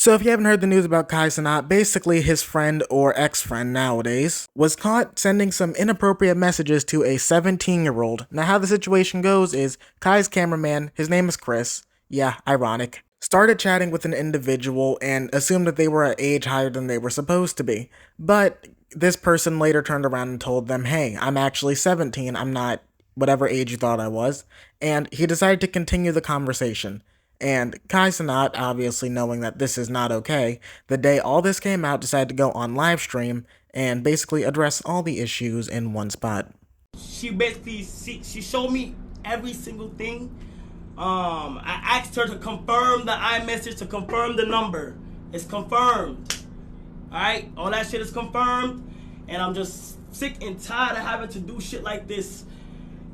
So if you haven't heard the news about Kai Cenat, basically his friend or ex-friend nowadays was caught sending some inappropriate messages to a 17-year-old. Now how the situation goes is Kai's cameraman, his name is Chris, yeah, ironic, started chatting with an individual and assumed that they were an age higher than they were supposed to be. But this person later turned around and told them, hey, I'm actually 17, I'm not whatever age you thought I was, and he decided to continue the conversation. And Kai Cenat, obviously knowing that this is not okay, the day all this came out, decided to go on live stream and basically address all the issues in one spot. She basically, she showed me every single thing. I asked her to confirm the iMessage, to confirm the number. It's confirmed. Alright? All that shit is confirmed. And I'm just sick and tired of having to do shit like this.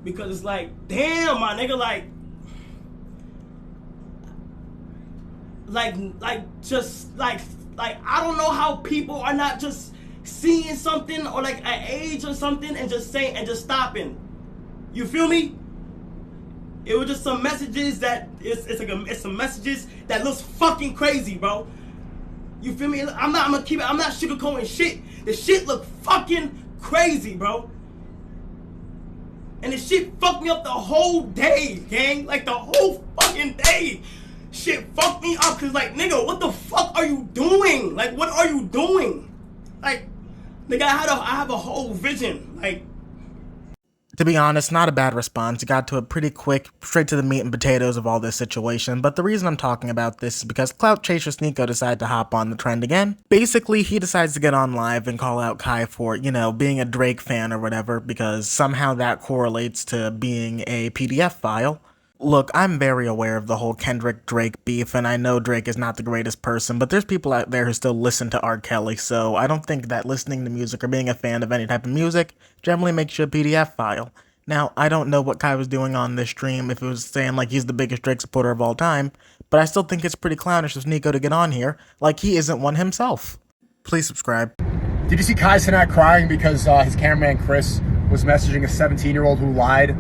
Because it's like, damn, my nigga, like I don't know how people are not just seeing something or like an age or something and just saying and just stopping. You feel me? It was just some messages that it's some messages that looks fucking crazy, bro. You feel me? I'm not sugarcoating shit. The shit look fucking crazy, bro. And the shit fucked me up the whole day, gang. Like the whole fucking day. Shit fucked me up, cause like, nigga, what the fuck are you doing? Like, what are you doing? Like, nigga, I have a whole vision. Like, to be honest, not a bad response. You got to it pretty quick, straight to the meat and potatoes of all this situation. But the reason I'm talking about this is because Clout Chaser Sneako decided to hop on the trend again. Basically, he decides to get on live and call out Kai for, you know, being a Drake fan or whatever, because somehow that correlates to being a PDF file. Look, I'm very aware of the whole Kendrick-Drake beef, and I know Drake is not the greatest person, but there's people out there who still listen to R. Kelly, so I don't think that listening to music or being a fan of any type of music generally makes you a PDF file. Now, I don't know what Kai was doing on this stream, if it was saying like he's the biggest Drake supporter of all time, but I still think it's pretty clownish of Sneako to get on here like he isn't one himself. Please subscribe. Did you see Kai Cenat crying because his cameraman Chris was messaging a 17-year-old who lied?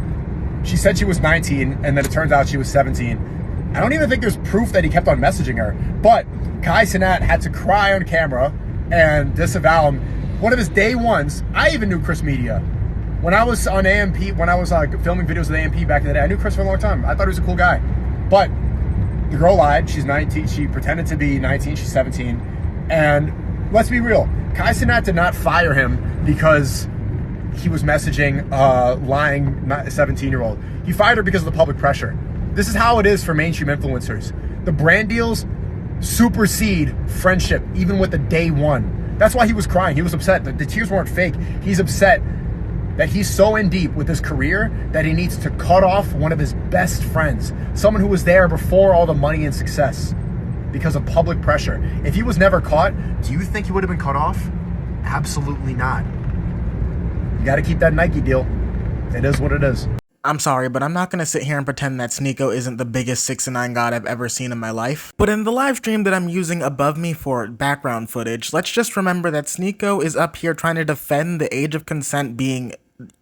She said she was 19, and then it turns out she was 17. I don't even think there's proof that he kept on messaging her. But Kai Cenat had to cry on camera and disavow him. One of his day ones, I even knew Chris Media. When I was on AMP, when I was filming videos with AMP back in the day, I knew Chris for a long time. I thought he was a cool guy. But the girl lied. She's 19. She pretended to be 19. She's 17. And let's be real. Kai Cenat did not fire him because he was messaging lying 17-year-old. He fired her because of the public pressure. This is how it is for mainstream influencers. The brand deals supersede friendship, even with the day one. That's why he was crying. He was upset. The tears weren't fake. He's upset that he's so in deep with his career that he needs to cut off one of his best friends, someone who was there before all the money and success, because of public pressure. If he was never caught, do you think he would have been cut off? Absolutely not. You got to keep that Nike deal. It is what it is. I'm sorry, but I'm not going to sit here and pretend that Sneako isn't the biggest 6ix9ine god I've ever seen in my life. But in the live stream that I'm using above me for background footage, let's just remember that Sneako is up here trying to defend the age of consent being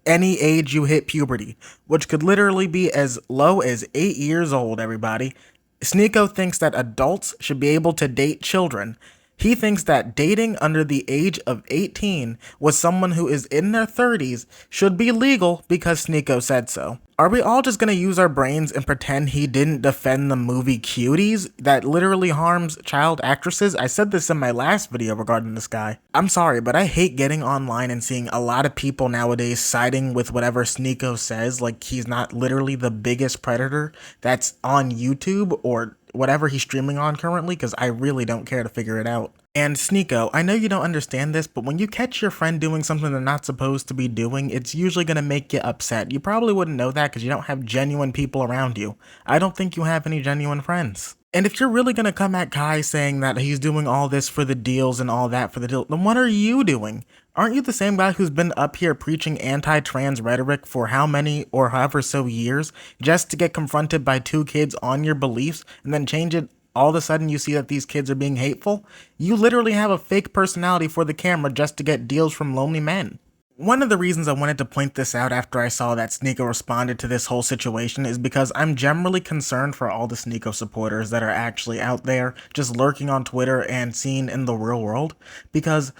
any age you hit puberty, which could literally be as low as 8 years old, everybody. Sneako thinks that adults should be able to date children. He thinks that dating under the age of 18 with someone who is in their 30s should be legal because Sneako said so. Are we all just gonna use our brains and pretend he didn't defend the movie Cuties that literally harms child actresses? I said this in my last video regarding this guy. I'm sorry, but I hate getting online and seeing a lot of people nowadays siding with whatever Sneako says, like he's not literally the biggest predator that's on YouTube or whatever he's streaming on currently, because I really don't care to figure it out. And Sneako, I know you don't understand this, but when you catch your friend doing something they're not supposed to be doing, it's usually going to make you upset. You probably wouldn't know that because you don't have genuine people around you. I don't think you have any genuine friends. And if you're really going to come at Kai saying that he's doing all this for the deals and all that for the deal, then what are you doing? Aren't you the same guy who's been up here preaching anti-trans rhetoric for how many or however so years just to get confronted by 2 kids on your beliefs and then change it all of a sudden you see that these kids are being hateful? You literally have a fake personality for the camera just to get deals from lonely men. One of the reasons I wanted to point this out after I saw that Sneako responded to this whole situation is because I'm generally concerned for all the Sneako supporters that are actually out there just lurking on Twitter and seen in the real world, because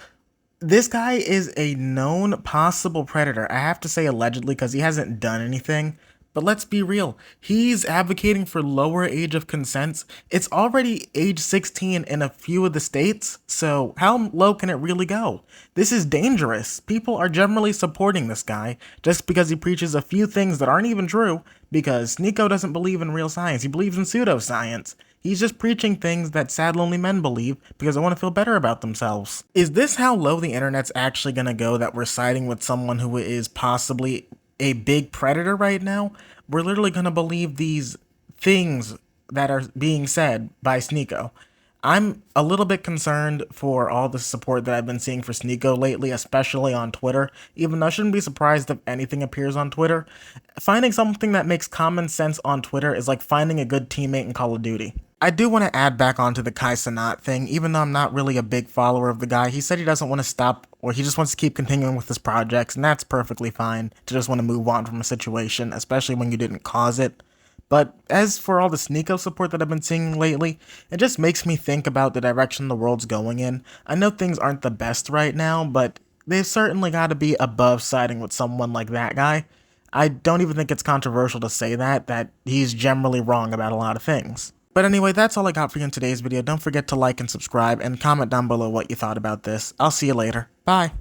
this guy is a known possible predator. I have to say allegedly because he hasn't done anything. But let's be real, he's advocating for lower age of consent. It's already age 16 in a few of the states, so how low can it really go? This is dangerous. People are generally supporting this guy just because he preaches a few things that aren't even true, because Sneako doesn't believe in real science, he believes in pseudoscience. He's just preaching things that sad lonely men believe because they want to feel better about themselves. Is this how low the internet's actually gonna go, that we're siding with someone who is possibly a big predator right now? We're literally gonna believe these things that are being said by Sneako. I'm a little bit concerned for all the support that I've been seeing for Sneako lately, especially on Twitter, even though I shouldn't be surprised if anything appears on Twitter. Finding something that makes common sense on Twitter is like finding a good teammate in Call of Duty. I do want to add back onto the Kai Cenat thing, even though I'm not really a big follower of the guy. He said he doesn't want to stop, or he just wants to keep continuing with his projects, and that's perfectly fine to just want to move on from a situation, especially when you didn't cause it. But as for all the Sneako support that I've been seeing lately, it just makes me think about the direction the world's going in. I know things aren't the best right now, but they've certainly got to be above siding with someone like that guy. I don't even think it's controversial to say that he's generally wrong about a lot of things. But anyway, that's all I got for you in today's video. Don't forget to like and subscribe and comment down below what you thought about this. I'll see you later. Bye.